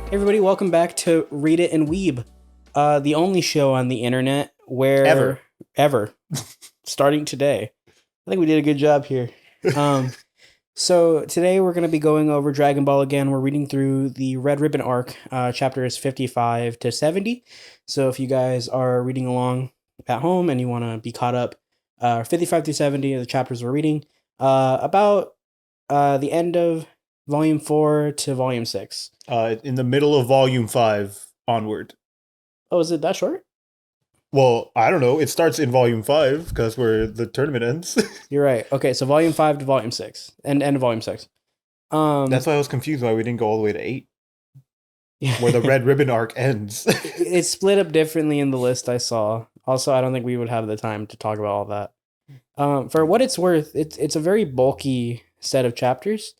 Hey everybody, welcome back to Read It and Weeb, the only show on the internet where ever starting today. I think we did a good job here. So today we're going to be going over Dragon Ball again. We're reading through the Red Ribbon arc, chapters 55 to 70. So if you guys are reading along at home and you want to be caught up, 55 through 70 are the chapters we're reading, about the end of Volume 4 to Volume 6. In the middle of Volume 5 onward. Oh, is it that short? Well, I don't know. It starts in Volume 5 because where the tournament ends. You're right. Okay, so Volume 5 to Volume 6. And end of Volume 6. That's why I was confused why we didn't go all the way to 8. Yeah. Where the Red Ribbon arc ends. It's split up differently in the list I saw. Also, I don't think we would have the time to talk about all that. For what it's worth, it's a very bulky set of chapters.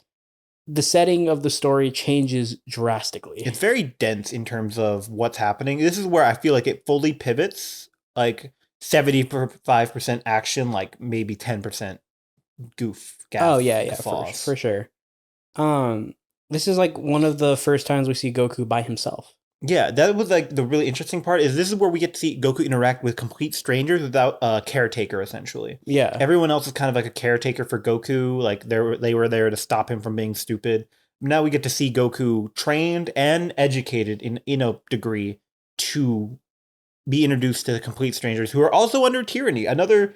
The setting of the story changes drastically. It's very dense in terms of what's happening. This is where I feel like it fully pivots. Like 75% action, like maybe 10% goof. Oh yeah, for sure. This is like one of the first times we see Goku by himself. Yeah, that was like the really interesting part is this is where we get to see Goku interact with complete strangers without a caretaker, essentially. Yeah. Everyone else is kind of like a caretaker for Goku. Like they were there to stop him from being stupid. Now we get to see Goku trained and educated in a degree to be introduced to complete strangers who are also under tyranny. Another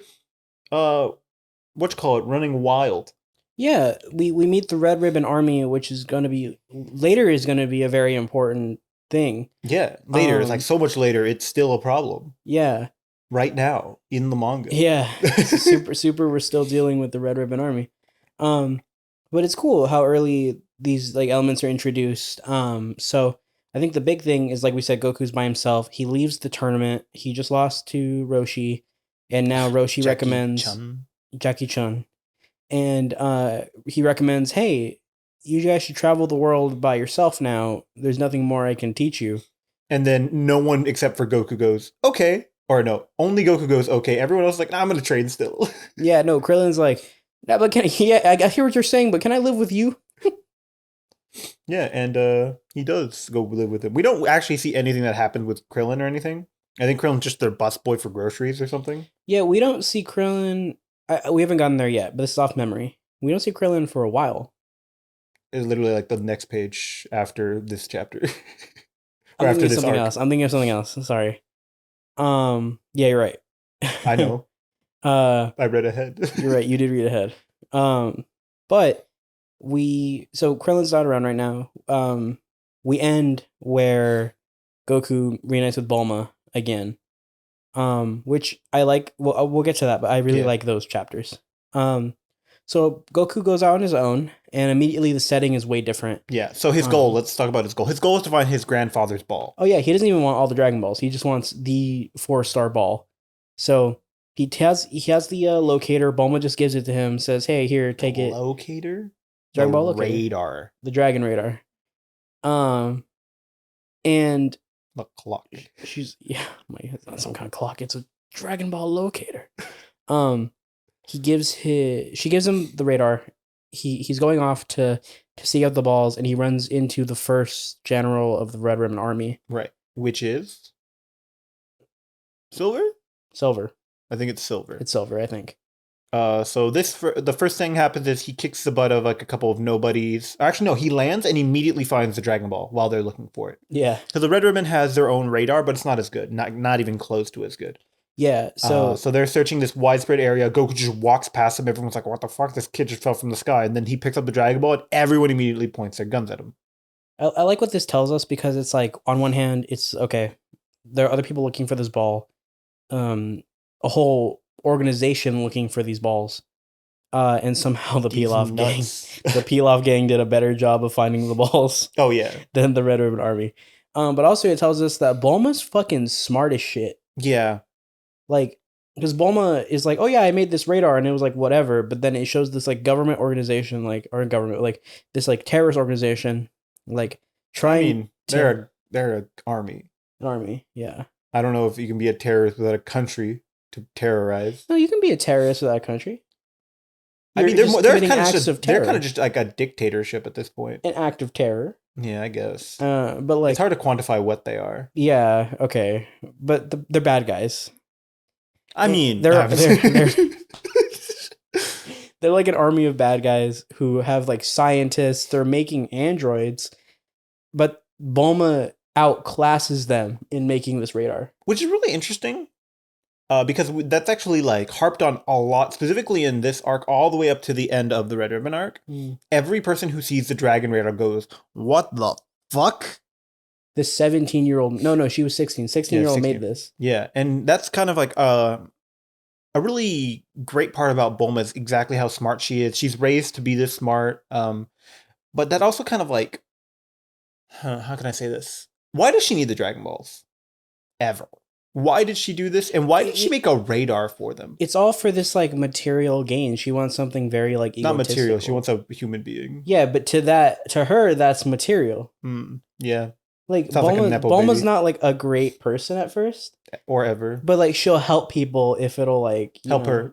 running wild. Yeah, we meet the Red Ribbon Army, which is going to be a very important thing. Yeah, later. It's like so much later. It's still a problem. Yeah. Right now in the manga. Yeah. super. We're still dealing with the Red Ribbon Army. But it's cool how early these like elements are introduced. So I think the big thing is, like we said, Goku's by himself. He leaves the tournament. He just lost to Roshi, and now Roshi recommends Jackie Chun. And he recommends, hey, you guys should travel the world by yourself now. There's nothing more I can teach you. And then no one except for Goku goes, okay. Or no, only Goku goes, okay. Everyone else is like, nah, I'm going to train still. Yeah, no, Krillin's like, nah, but I hear what you're saying, but can I live with you? Yeah, and he does go live with him. We don't actually see anything that happens with Krillin or anything. I think Krillin's just their busboy for groceries or something. Yeah, we don't see Krillin. We haven't gotten there yet, but this is off memory. We don't see Krillin for a while. It's literally like the next page after this chapter. Or after this arc. I'm thinking of something else. Sorry. Yeah, you're right. I know. I read ahead. You're right. You did read ahead. But so Krillin's not around right now. We end where Goku reunites with Bulma again. Which I like. We'll get to that, but I really like those chapters. So Goku goes out on his own, and immediately the setting is way different. Yeah. So his goal. Let's talk about his goal. His goal is to find his grandfather's ball. Oh yeah, he doesn't even want all the Dragon Balls. He just wants the 4-star ball. So he has the locator. Bulma just gives it to him. Says, "Hey, here, take it." Locator. Dragon Ball locator. Radar. The Dragon Radar. And the clock. It's not some kind of clock. It's a Dragon Ball locator. She gives him the radar. He's going off to seek out the balls, and he runs into the first general of the Red Ribbon Army. Right. Which is Silver? Silver. I think it's Silver. It's Silver, I think. So the first thing happens is he kicks the butt of like a couple of nobodies. Actually, no, he lands and immediately finds the Dragon Ball while they're looking for it. Yeah. Because the Red Ribbon has their own radar, but it's not as good. Not even close to as good. Yeah, so they're searching this widespread area. Goku just walks past him. Everyone's like, what the fuck? This kid just fell from the sky. And then he picks up the Dragon Ball and everyone immediately points their guns at him. I like what this tells us because it's like, on one hand, it's, okay, there are other people looking for this ball. A whole organization looking for these balls. And somehow the Pilaf gang did a better job of finding the balls. Oh, yeah. Than the Red Ribbon Army. But also it tells us that Bulma's fucking smart as shit. Yeah. Like, because Bulma is like, oh yeah, I made this radar, and it was like, whatever. But then it shows this like government organization, this like terrorist organization, like trying. They're an army. An army, yeah. I don't know if you can be a terrorist without a country to terrorize. No, you can be a terrorist without a country. They're kind of just like a dictatorship at this point. An act of terror. Yeah, I guess. But like It's hard to quantify what they are. yeah, okay, but they're bad guys. I mean, They're like an army of bad guys who have like scientists. They're making androids, but Bulma outclasses them in making this radar. which is really interesting. Because that's actually like harped on a lot, specifically in this arc, all the way up to the end of the Red Ribbon arc. Every person who sees the Dragon Radar goes, "What the fuck?" This 17-year-old, no, she was 16. 16-year-old made this. Yeah, and that's kind of like a really great part about Bulma is exactly how smart she is. She's raised to be this smart. But that also kind of like, how can I say this? Why does she need the Dragon Balls? Ever? Why did she do this? And why did she make a radar for them? It's all for this like material gain. She wants something very like not material. She wants a human being. Yeah, but to her, that's material. Yeah. Like Bulma's not like a great person at first. Or ever. But like she'll help people if it'll like help her.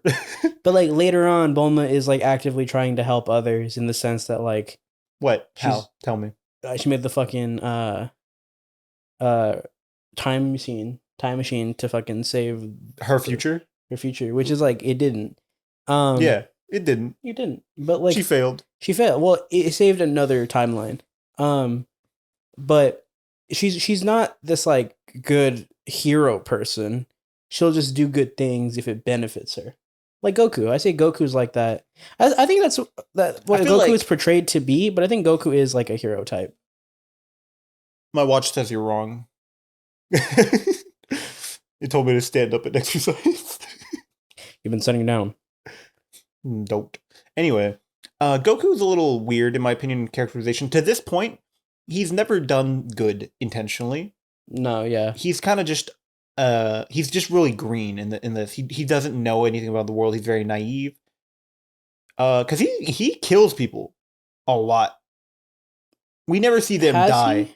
But like later on, Bulma is like actively trying to help others in the sense that like what? How? Tell me. She made the fucking time machine to fucking save her future, which is like it didn't. Yeah, it didn't. It didn't. But like she failed. Well, it saved another timeline. But she's not this like good hero person. She'll just do good things if it benefits her. Like Goku. I say Goku's like that. I think that's what Goku is portrayed to be, but I think Goku is like a hero type. My watch says you're wrong. It told me to stand up and exercise. You've been sitting down. Don't. Anyway, Goku's a little weird in my opinion in characterization. To this point, he's never done good intentionally. No, yeah. He's kind of just he's just really green in this. He doesn't know anything about the world. He's very naive. Cuz he kills people a lot. We never see them die. He?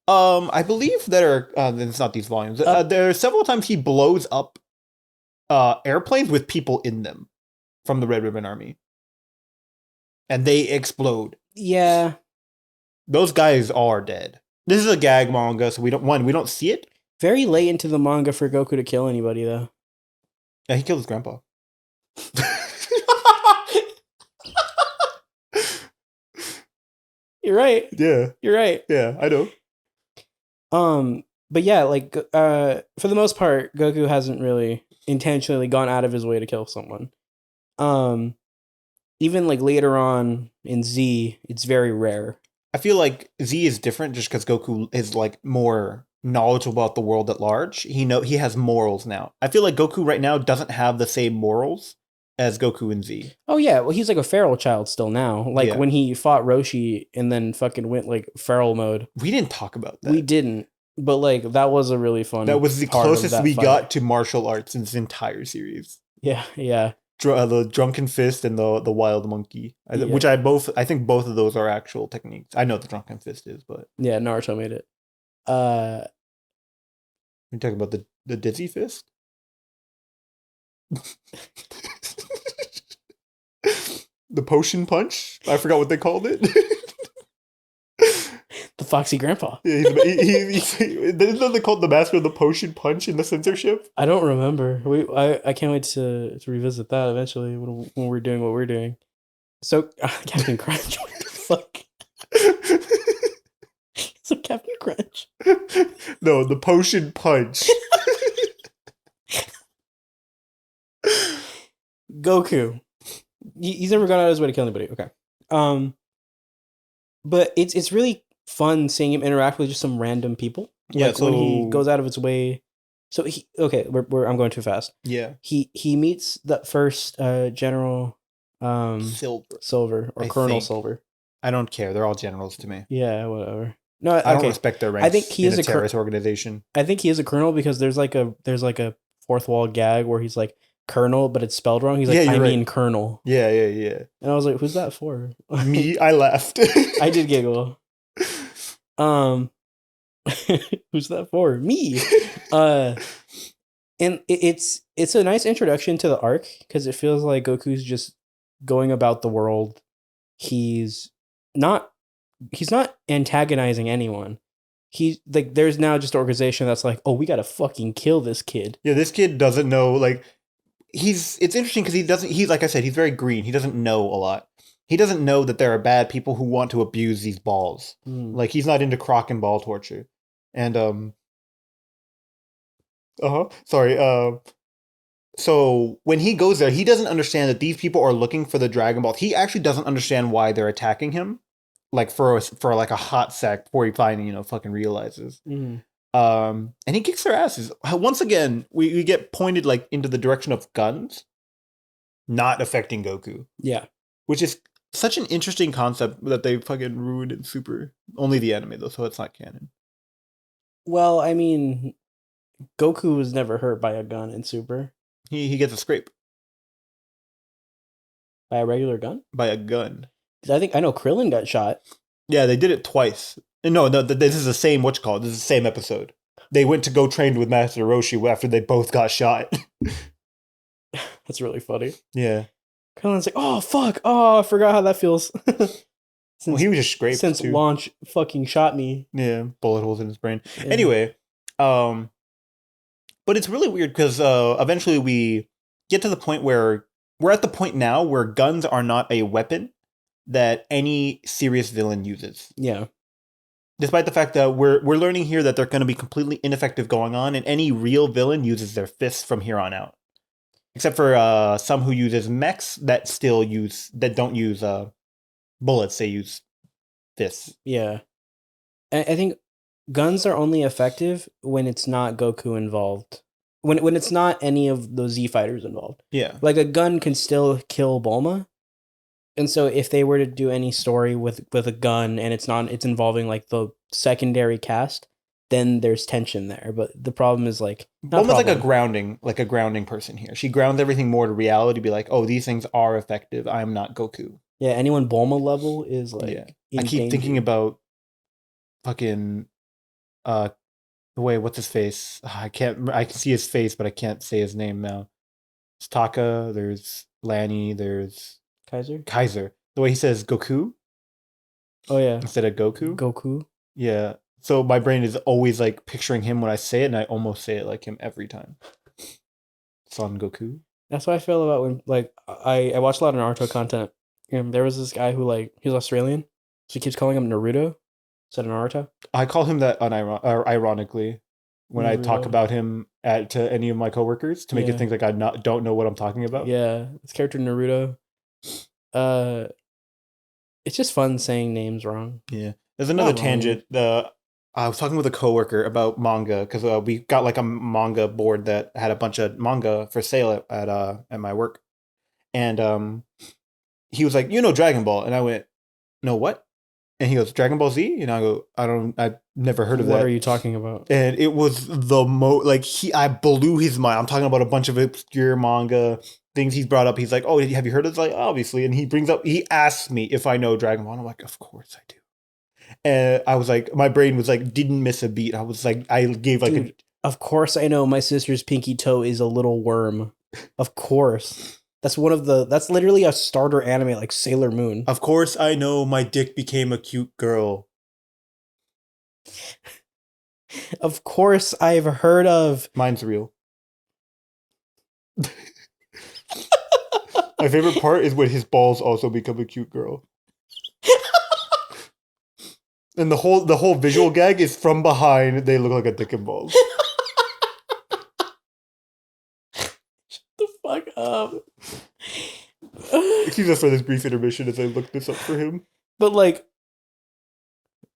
I believe there are it's not these volumes. There are several times he blows up airplanes with people in them from the Red Ribbon Army. And they explode. Yeah. Those guys are dead. This is a gag manga, so we don't see it. Very late into the manga for Goku to kill anybody though. Yeah, he killed his grandpa. You're right. Yeah. You're right. Yeah, I know. But yeah, like for the most part, Goku hasn't really intentionally gone out of his way to kill someone. Even like later on in Z, it's very rare. I feel like Z is different just because Goku is like more knowledgeable about the world at large. He has morals now. I feel like Goku right now doesn't have the same morals as Goku and Z. Oh yeah, well he's like a feral child still now. Like when he fought Roshi and then fucking went like feral mode. We didn't talk about that. We didn't. But like that was a really fun. That was the closest we got to martial arts in this entire series. Yeah, yeah. The drunken fist and the wild monkey, which I think both of those are actual techniques. I know the drunken fist is, but yeah, Naruto made it. You're talking about the dizzy fist. The potion punch. I forgot what they called it. The Foxy Grandpa. Yeah, isn't they called the master of the potion punch in the censorship? I don't remember. I can't wait to revisit that eventually when we're doing what we're doing. So Captain Crunch, what the fuck? So Captain Crunch. No, the potion punch. Goku. He's never gone out of his way to kill anybody. Okay. But it's really fun seeing him interact with just some random people. Yeah, like when he goes out of his way. So I'm going too fast. Yeah. He meets the first General Silver or Colonel Silver. I don't care. They're all generals to me. Yeah, whatever. No, I don't respect their ranks. I think he is a terrorist organization. I think he is a colonel because there's like a fourth wall gag where he's like Colonel, but it's spelled wrong. He's like, I mean Colonel. Yeah. And I was like, who's that for? Me, I laughed. I did giggle. Who's that for? Me. And it's a nice introduction to the arc because it feels like Goku's just going about the world. He's not he's not antagonizing anyone. He like there's now just an organization that's like, oh, we gotta fucking kill this kid. Yeah, this kid doesn't know. Like, it's interesting because he doesn't. He's like I said, he's very green. He doesn't know a lot. He doesn't know that there are bad people who want to abuse these balls. Like, he's not into crock and ball torture. And sorry. So when he goes there, he doesn't understand that these people are looking for the Dragon Ball. He actually doesn't understand why they're attacking him. Like for like a hot sec before he finally fucking realizes. And he kicks their asses. Once again, we get pointed like into the direction of guns not affecting Goku. Yeah, which is such an interesting concept that they fucking ruined in Super. Only the anime though, so it's not canon. Well, I mean, Goku was never hurt by a gun in Super. He gets a scrape by a regular gun. By a gun. I know Krillin got shot. Yeah, they did it twice. No, this is the same. This is the same episode. They went to go train with Master Roshi after they both got shot. That's really funny. Yeah. Krillin's like, oh fuck, oh I forgot how that feels. Well, he was just scraped since too. Launch fucking shot me. Yeah, bullet holes in his brain. Yeah. Anyway, but it's really weird because eventually we get to the point where we're at the point now where guns are not a weapon that any serious villain uses. Yeah. Despite the fact that we're learning here that they're going to be completely ineffective going on, and any real villain uses their fists from here on out. Except for some who uses mechs that don't use bullets, they use fists. Yeah. I think guns are only effective when it's not Goku involved. When it's not any of those Z fighters involved. Yeah. Like a gun can still kill Bulma. And so if they were to do any story with a gun and it's involving like the secondary cast, then there's tension there. But the problem is like Bulma's like a grounding person here. She grounds everything more to reality, be like, oh, these things are effective. I'm not Goku. Yeah, anyone Bulma level is like I keep thinking about fucking what's his face? I can see his face, but I can't say his name now. It's Taka, there's Lanny, there's Kaiser. The way he says Goku. Oh yeah. Instead of Goku. Goku. Yeah. So my brain is always like picturing him when I say it, and I almost say it like him every time. Son Goku. That's what I feel about when like I watch a lot of Naruto content. And there was this guy who like he's Australian, so he keeps calling him Naruto instead of Naruto. I call him that ironically when Naruto. I talk about him to any of my coworkers to make it think like I don't know what I'm talking about. Yeah, this character Naruto. It's just fun saying names wrong. Yeah, there's another tangent. I was talking with a coworker about manga because we got like a manga board that had a bunch of manga for sale at my work, and he was like, Dragon Ball, and I went, no, what? And he goes, Dragon Ball Z, and I go, I've never heard of that. What are you talking about? And it was I blew his mind. I'm talking about a bunch of obscure manga things he's brought up. He's like, oh, have you heard of this? Like, obviously. And he asks me if I know Dragon Ball. And I'm like, of course I do. And I was like, my brain was like, didn't miss a beat. I was like, I gave like Dude, of course I know my sister's pinky toe is a little worm. Of course. That's literally a starter anime like Sailor Moon. Of course I know my dick became a cute girl. Of course I've heard of. Mine's real. My favorite part is when his balls also become a cute girl. And the whole visual gag is from behind, they look like a dick and balls. Shut the fuck up. Excuse us for this brief intermission as I look this up for him. But like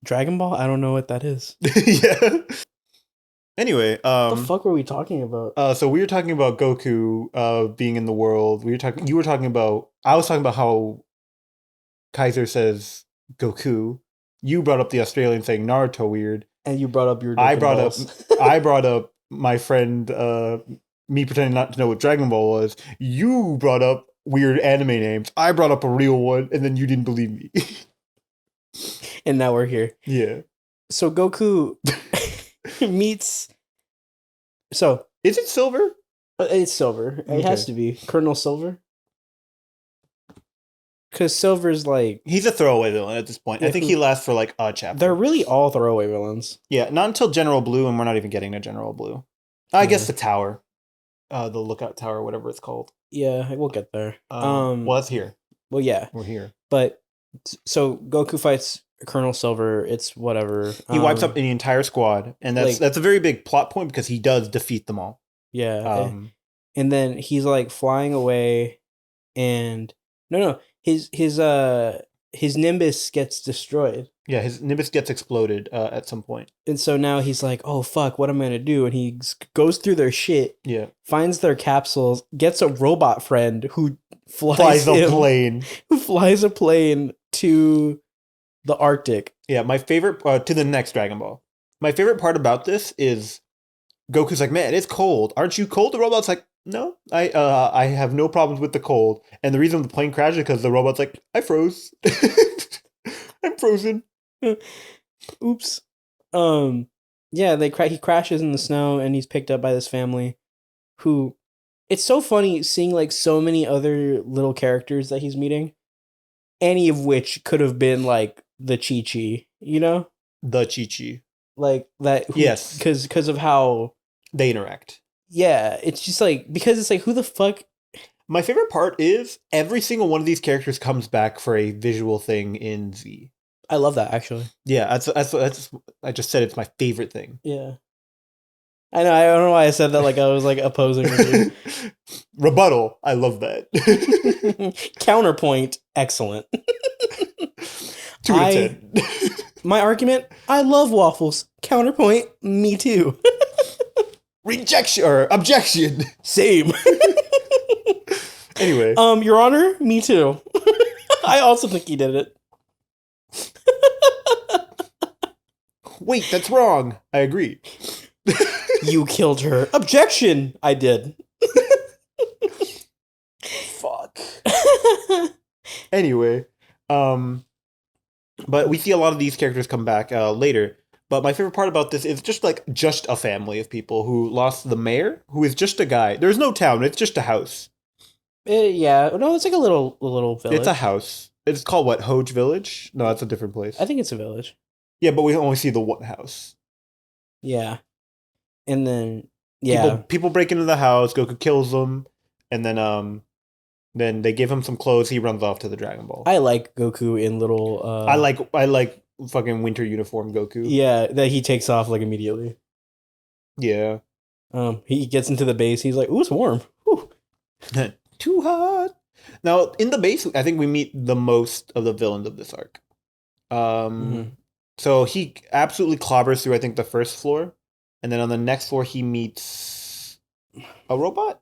Dragon Ball, I don't know what that is. Yeah. Anyway, what the fuck were we talking about? So we were talking about Goku being in the world. I was talking about how Kaiser says Goku. You brought up the Australian saying Naruto weird. And you brought up your I brought up my friend me pretending not to know what Dragon Ball was. You brought up weird anime names. I brought up a real one, and then you didn't believe me. And now we're here. Yeah. So Goku meets. So is it Silver? It's Silver. It has to be Colonel Silver. Because Silver's like... He's a throwaway villain at this point. Yeah, I think he lasts for like a chapter. They're really all throwaway villains. Yeah, not until General Blue, and we're not even getting to General Blue. I guess the tower. The lookout tower, whatever it's called. Yeah, we'll get there. Well, it's here. Well, yeah. We're here. But, so Goku fights Colonel Silver. It's whatever. He wipes up the entire squad, and that's a very big plot point because he does defeat them all. Yeah. And then he's like flying away, and... No. His Nimbus gets destroyed. Yeah, his Nimbus gets exploded at some point. And so now he's like, oh, fuck, what am I going to do? And he goes through their shit. Yeah. Finds their capsules. Gets a robot friend who flies a plane. Who flies a plane to the Arctic. Yeah, my favorite... to the next Dragon Ball. My favorite part about this is Goku's like, man, it's cold. Aren't you cold? The robot's like, no, I have no problems with the cold. And the reason the plane crashed is because the robot's like, I froze. I'm frozen. Oops. Yeah, he crashes in the snow and he's picked up by this family who... It's so funny seeing like so many other little characters that he's meeting. Any of which could have been like the Chi-Chi, you know? The Chi-Chi. Like that. Yes. Because of how... They interact. Yeah, it's just like, because it's like, who the fuck? My favorite part is every single one of these characters comes back for a visual thing in Z. I love that, actually. Yeah, that's I just said it's my favorite thing. Yeah. I know, I don't know why I said that like I was like opposing with you. Rebuttal, I love that. Counterpoint, excellent. 2 out of 10. My argument, I love waffles. Counterpoint, me too. Rejection or objection. Same. Anyway. Your Honor, me too. I also think he did it. Wait, that's wrong. I agree. You killed her. Objection. I did. Fuck. Anyway, but we see a lot of these characters come back later. But my favorite part about this is just a family of people who lost the mayor, who is just a guy. There's no town. It's just a house. Yeah. No, it's like a little village. It's a house. It's called what? Hoj Village? No, that's a different place. I think it's a village. Yeah, but we only see the one house. Yeah. And then, yeah. People break into the house. Goku kills them. And then they give him some clothes. He runs off to the Dragon Ball. I like Goku in little... I like fucking winter uniform Goku. Yeah, that he takes off like immediately. Yeah. He gets into the base. He's like, ooh, it's warm. Whew. Too hot. Now, in the base, I think we meet the most of the villains of this arc. So he absolutely clobbers through, I think, the first floor. And then on the next floor, he meets a robot?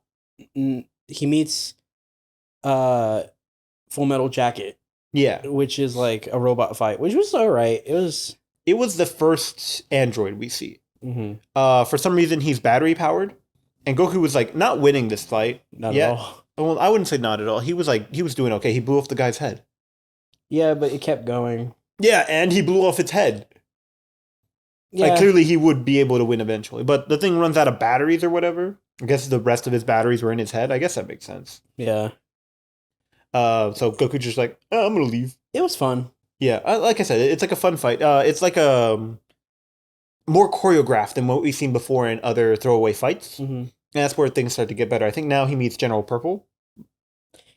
He meets Full Metal Jacket. Yeah. Which is like a robot fight, which was all right. It was the first android we see. Mm-hmm. For some reason, he's battery powered. And Goku was like not winning this fight. Not at all. Well, I wouldn't say not at all. He was doing okay. He blew off the guy's head. Yeah, but it kept going. Yeah, and he blew off its head. Yeah. Like, clearly he would be able to win eventually. But the thing runs out of batteries or whatever. I guess the rest of his batteries were in his head. I guess that makes sense. Yeah. So Goku just like, oh, I'm going to leave. It was fun. Yeah, like I said, it's like a fun fight. It's like more choreographed than what we've seen before in other throwaway fights. Mm-hmm. And that's where things start to get better. I think now he meets General Purple.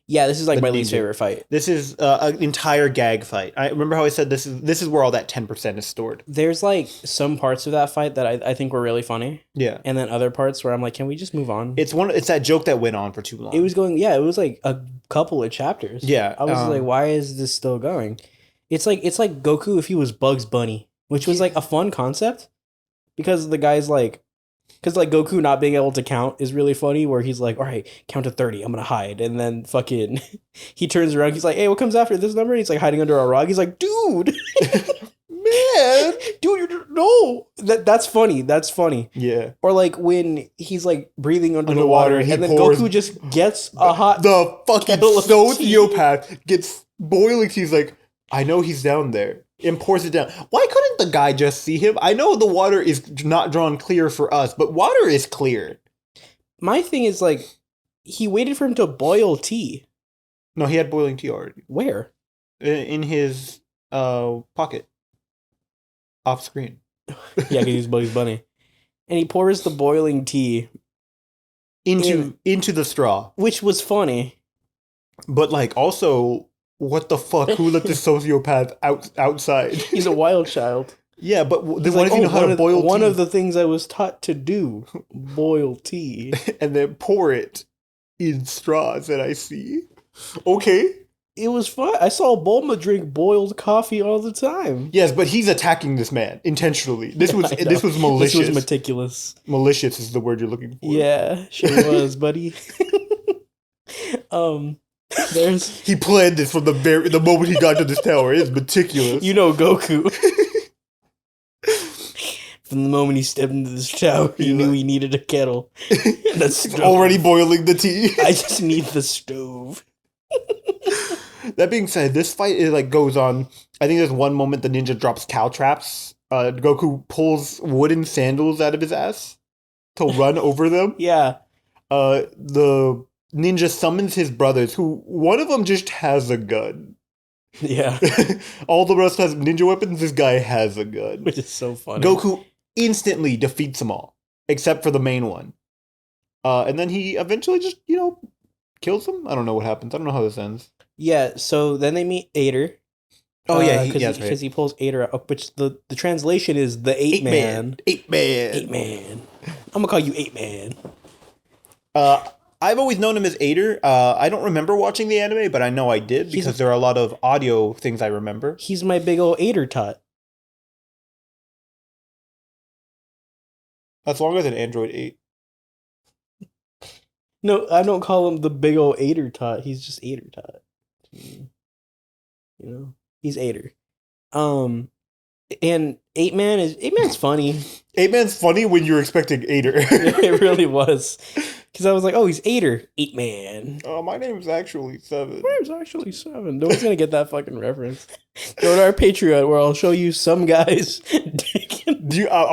Yeah, this is like my least favorite fight. This is an entire gag fight. I remember how I said this is where all that 10% is stored. There's like some parts of that fight that I think were really funny. Yeah. And then other parts where I'm like, can we just move on? It's that joke that went on for too long. It was like a couple of chapters. Yeah. I was like, why is this still going? It's like Goku if he was Bugs Bunny, which was like a fun concept because the guy's like, because like Goku not being able to count is really funny where he's like, all right, count to 30, I'm gonna hide. And then fucking he turns around, he's like, hey, what comes after this number? And he's like hiding under a rock. He's like, dude, man, dude, no. That's funny. That's funny. Yeah. Or like when he's like breathing under the water and then Goku just gets the fucking sociopath gets boiling. He's like, I know he's down there. And pours it down. Why couldn't the guy just see him? I know the water is not drawn clear for us, but water is clear. My thing is like, he waited for him to boil tea. No, he had boiling tea already. Where? In his pocket. Off screen. Yeah, because he's Bugs Bunny. And he pours the boiling tea into the straw. Which was funny. But like also, what the fuck? Who let this sociopath outside? He's a wild child. Yeah, but then why does he know how to boil tea? One of the things I was taught to do, boil tea. And then pour it in straws that I see. Okay. It was fun. I saw Bulma drink boiled coffee all the time. Yes, but he's attacking this man intentionally. This was malicious. This was meticulous. Malicious is the word you're looking for. Yeah, sure was, buddy. He planned this from the moment he got to this tower. It's meticulous. You know Goku. From the moment he stepped into this tower, he knew he needed a kettle. That's already boiling the tea. I just need the stove. That being said, this fight goes on. I think there's one moment the ninja drops cow traps. Goku pulls wooden sandals out of his ass to run over them. Yeah. The ninja summons his brothers, who one of them just has a gun. Yeah. All the rest has ninja weapons. This guy has a gun. Which is so funny. Goku instantly defeats them all, except for the main one. And then he eventually just, kills them? I don't know what happens. I don't know how this ends. Yeah, so then they meet Ader. Oh, yeah. Because he pulls Ader out, which the translation is the Ape Man. Ape Man. Ape Man. I'm going to call you Ape Man. I've always known him as Ader. I don't remember watching the anime, but I know I did because there are a lot of audio things I remember. He's my big old Ader tot. That's longer than Android 8. No, I don't call him the big old Ader tot. He's just Ader tot. He's Ader. And Ape Man's funny. Ape Man's funny when you're expecting Ader. It really was. Because I was like, oh, he's Ader. Ape Man. Oh, my name's actually 7. My name's actually 7. No one's going to get that fucking reference. Go to our Patreon where I'll show you some guys. I'm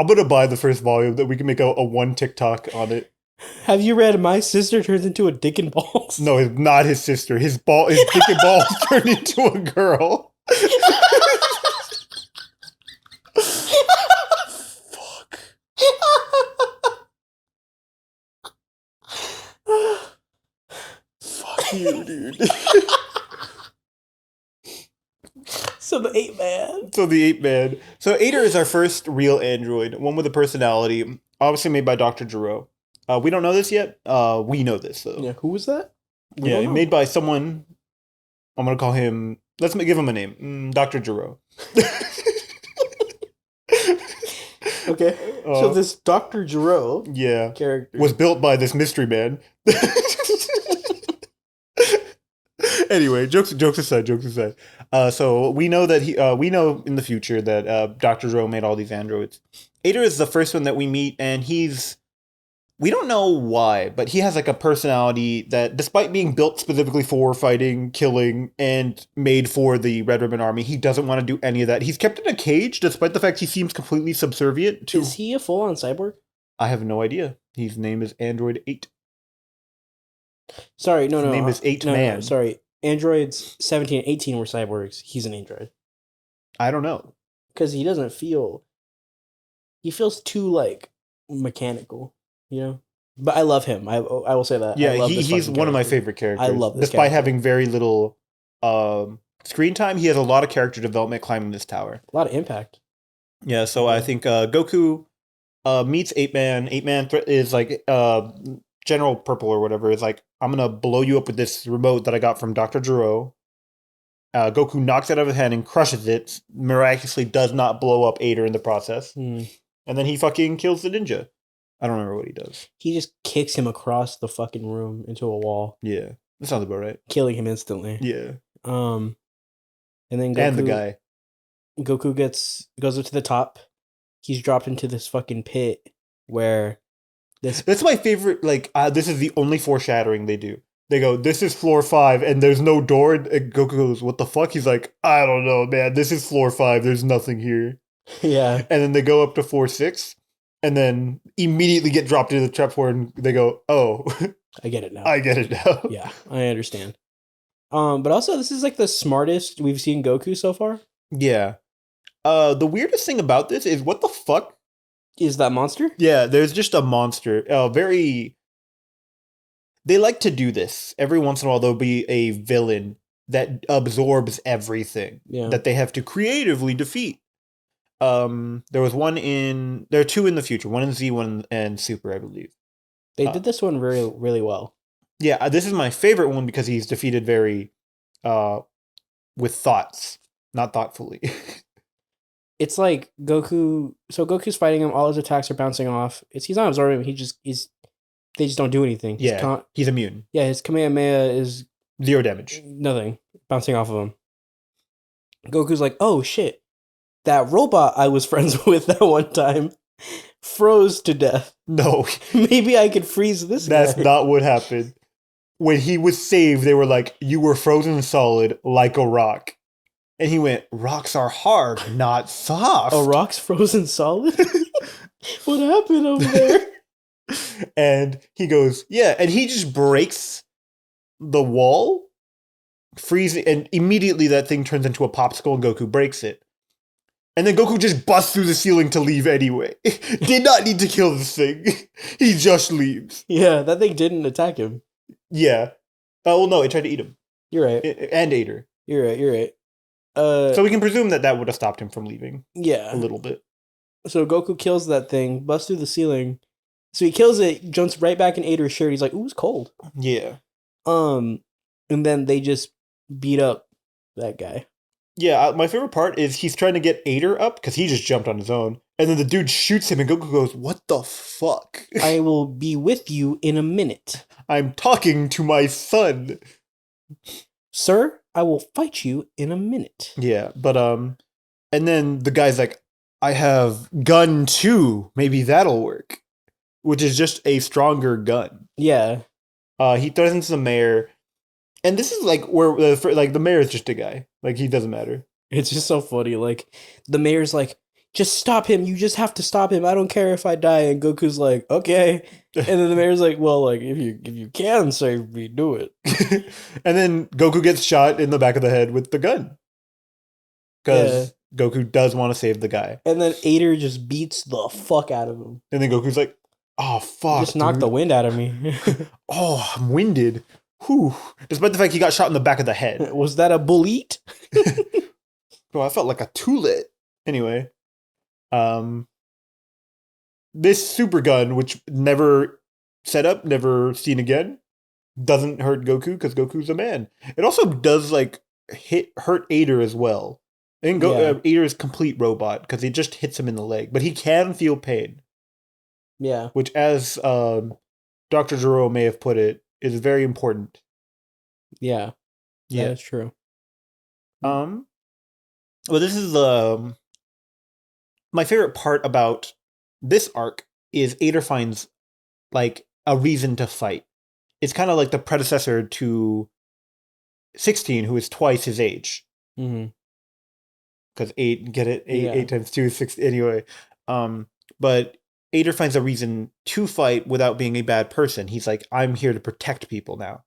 going to buy the first volume that we can make a one TikTok on it. Have you read My Sister Turns into a Dick and Balls? No, it's not his sister. His dick and balls turned into a girl. Fuck. Fuck you, dude. So the Ape Man. So Ader is our first real android, one with a personality, obviously made by Dr. Gero. We don't know this yet. We know this, though. Yeah, who was that? Made by someone. I'm going to call him... Let's give him a name. Dr. Gero. Okay. So this Dr. Gero character was built by this mystery man. Anyway, jokes aside. So we know that we know in the future that Dr. Gero made all these androids. Ader is the first one that we meet, and we don't know why, but he has like a personality that, despite being built specifically for fighting, killing, and made for the Red Ribbon Army, he doesn't want to do any of that. He's kept in a cage, despite the fact he seems completely subservient to... Is he a full-on cyborg? I have no idea. His name is Android 8. Sorry, no. His name is 8 Man. No, sorry. Androids 17 and 18 were cyborgs. He's an android. I don't know. Because he doesn't feel... He feels too, mechanical. But I love him. I will say that. Yeah, he's one of my favorite characters. I love this Despite character. having very little screen time, he has a lot of character development climbing this tower. A lot of impact. Yeah, so I think Goku meets 8 Man. 8 Man is General Purple or whatever is like, I'm going to blow you up with this remote that I got from Dr. Gero. Goku knocks it out of his hand and crushes it. Miraculously does not blow up Ader in the process. And then he fucking kills the ninja. I don't remember what he does. He just kicks him across the fucking room into a wall. Yeah, that sounds about right. Killing him instantly. Yeah. And then the guy. Goku goes up to the top. He's dropped into this fucking pit where That's my favorite. This is the only foreshadowing they do. They go, this is floor 5, and there's no door. And Goku goes, what the fuck? He's like, I don't know, man. This is floor 5. There's nothing here. Yeah. And then they go up to floor 6. And then immediately get dropped into the trap floor, and they go, oh. I get it now. I get it now. Yeah, I understand. But also this is like the smartest we've seen Goku so far. Yeah. The weirdest thing about this is what the fuck? Is that monster? Yeah, there's just a monster. They like to do this. Every once in a while there'll be a villain that absorbs everything that they have to creatively defeat. There are two in the future, one in Z, one in Super, I believe. They did this one really, really well. Yeah, this is my favorite one because he's defeated very with thoughts, not thoughtfully. It's like Goku. So Goku's fighting him. All his attacks are bouncing off. He's not absorbing him. They just don't do anything. He's immune. Yeah, his Kamehameha is 0 damage. Nothing bouncing off of him. Goku's like, oh shit, that robot I was friends with that one time froze to death. No, maybe I could freeze this guy. That's not what happened. When he was saved, they were like, you were frozen solid like a rock. And he went, rocks are hard, not soft. A rock's frozen solid? What happened over there? And he goes, yeah. And he just breaks the wall, freezing, and immediately that thing turns into a popsicle and Goku breaks it. And then Goku just busts through the ceiling to leave anyway. Did not need to kill this thing. He just leaves. Yeah, that thing didn't attack him. Yeah. Oh, well, no, it tried to eat him. You're right. And ate her. You're right. So we can presume that would have stopped him from leaving. Yeah. A little bit. So Goku kills that thing, busts through the ceiling. So he kills it, jumps right back in Ader's shirt. He's like, ooh, it's cold. Yeah. And then they just beat up that guy. Yeah, my favorite part is he's trying to get Ader up because he just jumped on his own. And then the dude shoots him and Goku goes, what the fuck? I will be with you in a minute. I'm talking to my son. Sir, I will fight you in a minute. Yeah, but and then the guy's like, I have gun 2. Maybe that'll work. Which is just a stronger gun. Yeah. He threatens the mayor. And this is like where the mayor is just a guy. Like, he doesn't matter. It's just so funny. Like, the mayor's like, just stop him. You just have to stop him. I don't care if I die. And Goku's like, okay. And then the mayor's like, well, like, if you can save me, do it. And then Goku gets shot in the back of the head with the gun. Because Goku does want to save the guy. And then Ader just beats the fuck out of him. And then Goku's like, oh, fuck. Just knocked the wind out of me. Oh, I'm winded. Whew. Despite the fact he got shot in the back of the head. Was that a bullet? Bro, I felt like a tulip. Anyway. This super gun, which never set up, never seen again, doesn't hurt Goku because Goku's a man. It also does like hurt Ader as well. I think Ader is complete robot because it just hits him in the leg, but he can feel pain. Yeah, which, as Dr. Gero may have put it, is very important. Yeah, that's true. Well, this is my favorite part about this arc is Ader finds like a reason to fight. It's kind of like the predecessor to 16, who is twice his age. Because 8, get it? 8 times 2 is 6. Anyway, but Ader finds a reason to fight without being a bad person. He's like, I'm here to protect people now.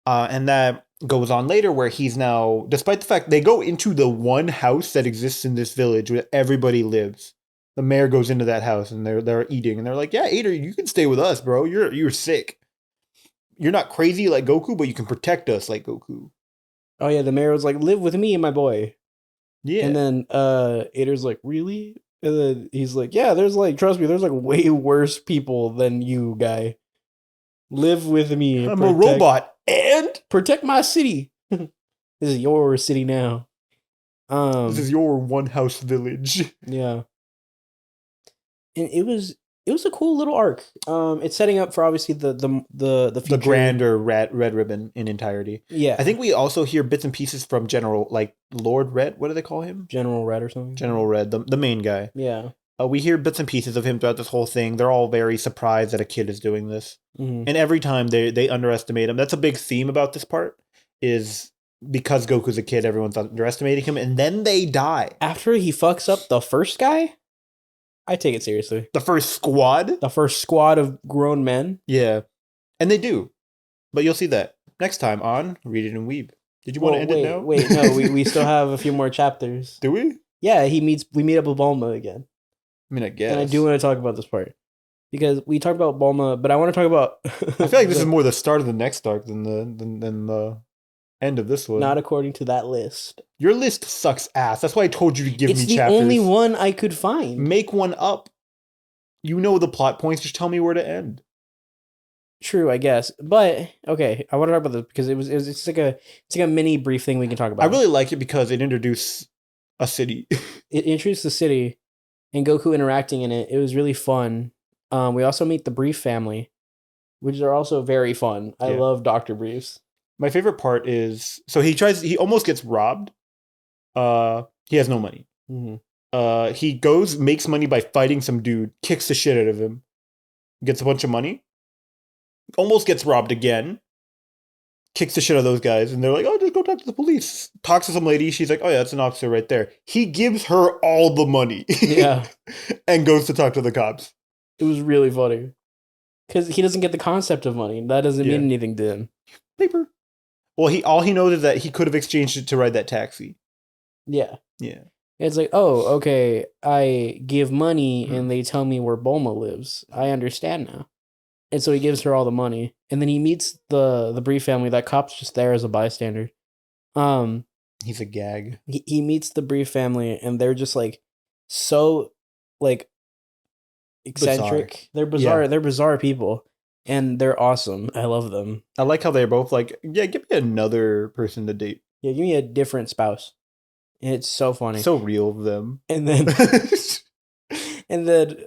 And that goes on later where he's now, despite the fact they go into the one house that exists in this village where everybody lives. The mayor goes into that house and they're eating and they're like, yeah, Ader, you can stay with us, bro. You're sick. You're not crazy like Goku, but you can protect us like Goku. Oh yeah, the mayor was like, live with me, my boy. Yeah. And then Ader's like, really? And then he's like, yeah, trust me, there's like way worse people than you, guy. Live with me. I'm a robot and protect my city. This is your city now. This is your one house village. Yeah. And it was a cool little arc. It's setting up for obviously the future. The grander red ribbon in entirety. Yeah. I think we also hear bits and pieces from General, like Lord Red. What do they call him? General Red or something. General Red, the main guy. Yeah. We hear bits and pieces of him throughout this whole thing. They're all very surprised that a kid is doing this. And every time they underestimate him. That's a big theme about this part, is because Goku's a kid, everyone's underestimating him, and then they die. After he fucks up the first guy? I take it seriously. The first squad? The first squad of grown men? Yeah. And they do. But you'll see that next time on Read It in Weeb. Did you want to end it now? Wait, no, we still have a few more chapters. Do we? Yeah, we meet up with Bulma again. I mean, I guess. And I do want to talk about this part. Because we talked about Bulma, but I want to talk about... I feel like this is more the start of the next arc than the end of this one. Not according to that list. Your list sucks ass. That's why I told you to give me chapters. It's the only one I could find. Make one up. You know the plot points. Just tell me where to end. True, I guess. But okay, I want to talk about this because it's like a mini brief thing we can talk about. I really like it because it introduced a city. It introduced the city and Goku interacting in it. It was really fun. We also meet the Brief family, which are also very fun. I love Dr. Briefs. My favorite part is he almost gets robbed. He has no money. Mm-hmm. He makes money by fighting some dude, kicks the shit out of him, gets a bunch of money, almost gets robbed again, kicks the shit out of those guys, and they're like, oh, just go talk to the police. Talks to some lady, she's like, oh yeah, that's an officer right there. He gives her all the money. Yeah. And goes to talk to the cops. It was really funny. Because he doesn't get the concept of money. That doesn't mean anything to him. Paper. Well, all he knows is that he could have exchanged it to ride that taxi. Yeah. Yeah. It's like, oh, okay, I give money and they tell me where Bulma lives. I understand now. And so he gives her all the money. And then he meets the Brief family. That cop's just there as a bystander. He's a gag. He meets the Brief family and they're just like so like eccentric. Bizarre. They're bizarre. Yeah. They're bizarre people. And they're awesome. I love them. I like how they're both like, yeah, give me another person to date. Yeah, give me a different spouse. And it's so funny. So real of them. And then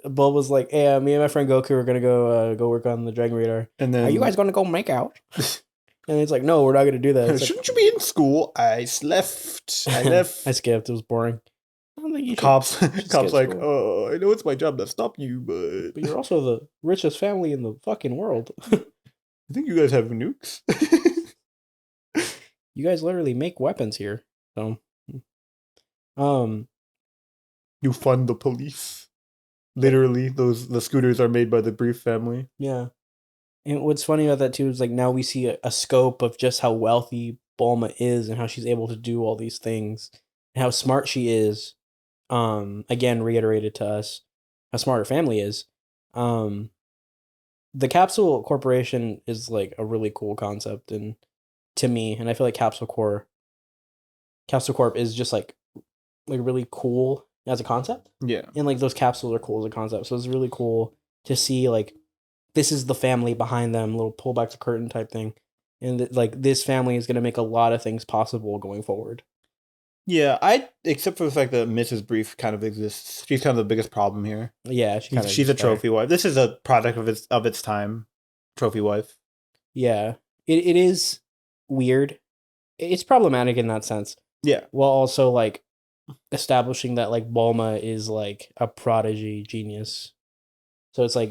Bulb was like, hey, me and my friend Goku are gonna go work on the Dragon Radar. And then, are you guys gonna go make out? And it's like, no, we're not gonna do that. It's shouldn't you be in school? I left. I skipped. It was boring. I don't think you should. Cops like, school. oh, I know it's my job to stop you, but you're also the richest family in the fucking world. I think you guys have nukes. You guys literally make weapons here. So, you fund the police. Literally, the scooters are made by the Brief family. Yeah. And what's funny about that too is like now we see a scope of just how wealthy Bulma is and how she's able to do all these things and how smart she is. Again, reiterated to us how smart her family is. The Capsule Corporation is like a really cool concept and to me, and I feel like Capsule Corp is just like really cool as a concept. Yeah. And like those capsules are cool as a concept. So it's really cool to see like this is the family behind them, little pull back the curtain type thing. And like this family is going to make a lot of things possible going forward. Yeah, except for the fact that Mrs. Brief kind of exists. She's kind of the biggest problem here. Yeah, she's a trophy wife. This is a product of its time. Trophy wife. Yeah. It is weird. It's problematic in that sense. Yeah. While also like establishing that like Bulma is like a prodigy genius. So it's like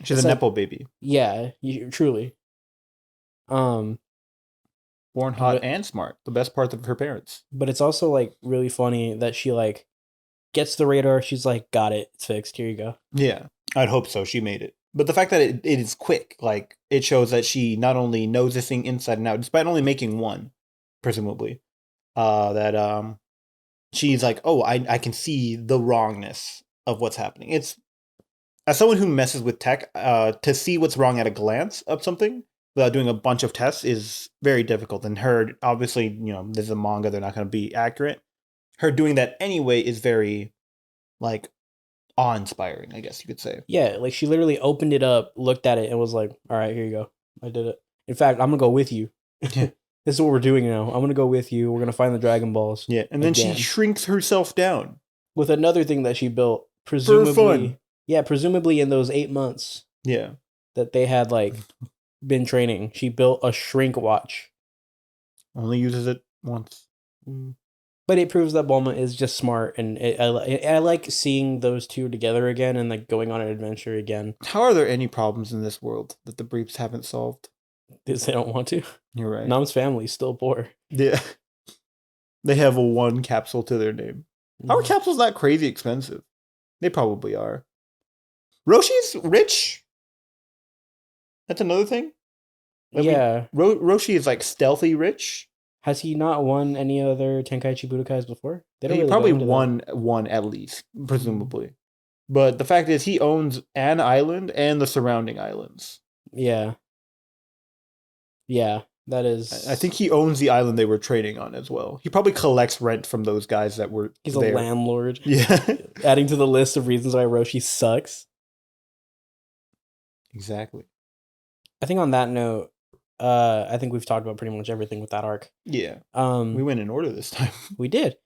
she's a Nepo baby. Yeah, truly. Born hot and smart. The best part of her parents. But it's also like really funny that she like gets the radar. She's like, got it. It's fixed. Here you go. Yeah. I'd hope so. She made it. But the fact that it is quick, like it shows that she not only knows this thing inside and out, despite only making one, presumably, that she's like, oh, I can see the wrongness of what's happening. It's, as someone who messes with tech, to see what's wrong at a glance of something without doing a bunch of tests is very difficult. And her, obviously, this is a manga, they're not going to be accurate. Her doing that anyway is very, like, awe-inspiring, I guess you could say. Yeah, like she literally opened it up, looked at it, and was like, all right, here you go. I did it. In fact, I'm going to go with you. Yeah. This is what we're doing now. I'm going to go with you. We're going to find the Dragon Balls. Yeah, and then she shrinks herself down. With another thing that she built, presumably. For fun. Yeah, presumably in those 8 months. Yeah. That they had, like, been training. She built a shrink watch. Only uses it once. But it proves that Bulma is just smart, and I like seeing those two together again and like going on an adventure again. How are there any problems in this world that the Briefs haven't solved? Because they don't want to. You're right. Nam's family's still poor. Yeah. They have a one capsule to their name. How are capsules not crazy expensive? They probably are. Roshi's rich? That's another thing? Yeah. Roshi is like stealthy rich. Has he not won any other Tenkaichi Budokais before? They don't He really probably go into won one at least, presumably. But the fact is, he owns an island and the surrounding islands. Yeah. Yeah, that is. I think he owns the island they were trading on as well. He probably collects rent from those guys that were He's there. a landlord. Yeah. Adding to the list of reasons why Roshi sucks. Exactly. I think on that note, I think we've talked about pretty much everything with that arc. Yeah. We went in order this time. We did.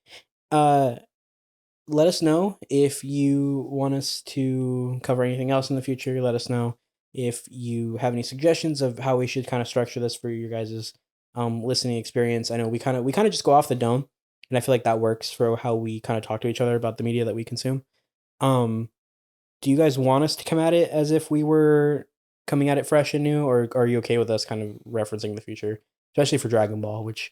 Let us know if you want us to cover anything else in the future. Let us know if you have any suggestions of how we should kind of structure this for your guys' listening experience. I know we kind of just go off the dome, and I feel like that works for how we kind of talk to each other about the media that we consume. Do you guys want us to come at it as if we were coming at it fresh and new, or are you okay with us kind of referencing the future, especially for Dragon Ball, which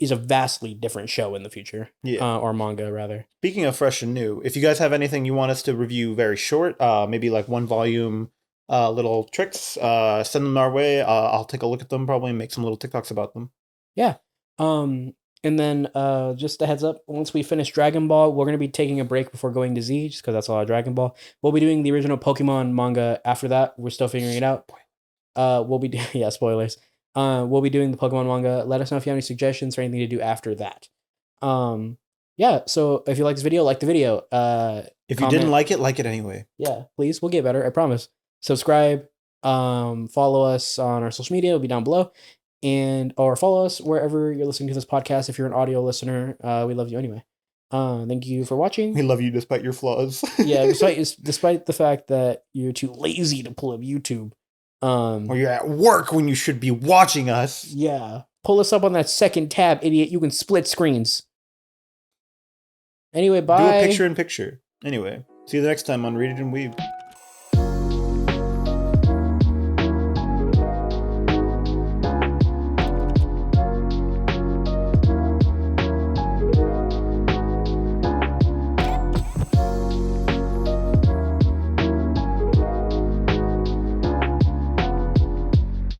is a vastly different show in the future, or manga rather. Speaking of fresh and new, if you guys have anything you want us to review very short, maybe like one volume, little tricks, send them our way. I'll take a look at them, probably make some little TikToks about them. Yeah. And then just a heads up, once we finish Dragon Ball, we're going to be taking a break before going to Z, just because that's all Dragon Ball. We'll be doing the original Pokemon manga after that. We're still figuring it out. We'll be spoilers. We'll be doing the Pokemon manga. Let us know if you have any suggestions or anything to do after that. Yeah, so if you like this video, like the video. If you didn't like it anyway. Yeah, please. We'll get better, I promise. Subscribe. Follow us on our social media. It'll be down below. Or follow us wherever you're listening to this podcast. If you're an audio listener, we love you anyway. Thank you for watching. We love you despite your flaws. Yeah, despite the fact that you're too lazy to pull up YouTube. Or you're at work when you should be watching us. Yeah. Pull us up on that second tab, idiot. You can split screens. Anyway, bye. Do a picture-in-picture. Anyway, see you the next time on Read It and Weeb.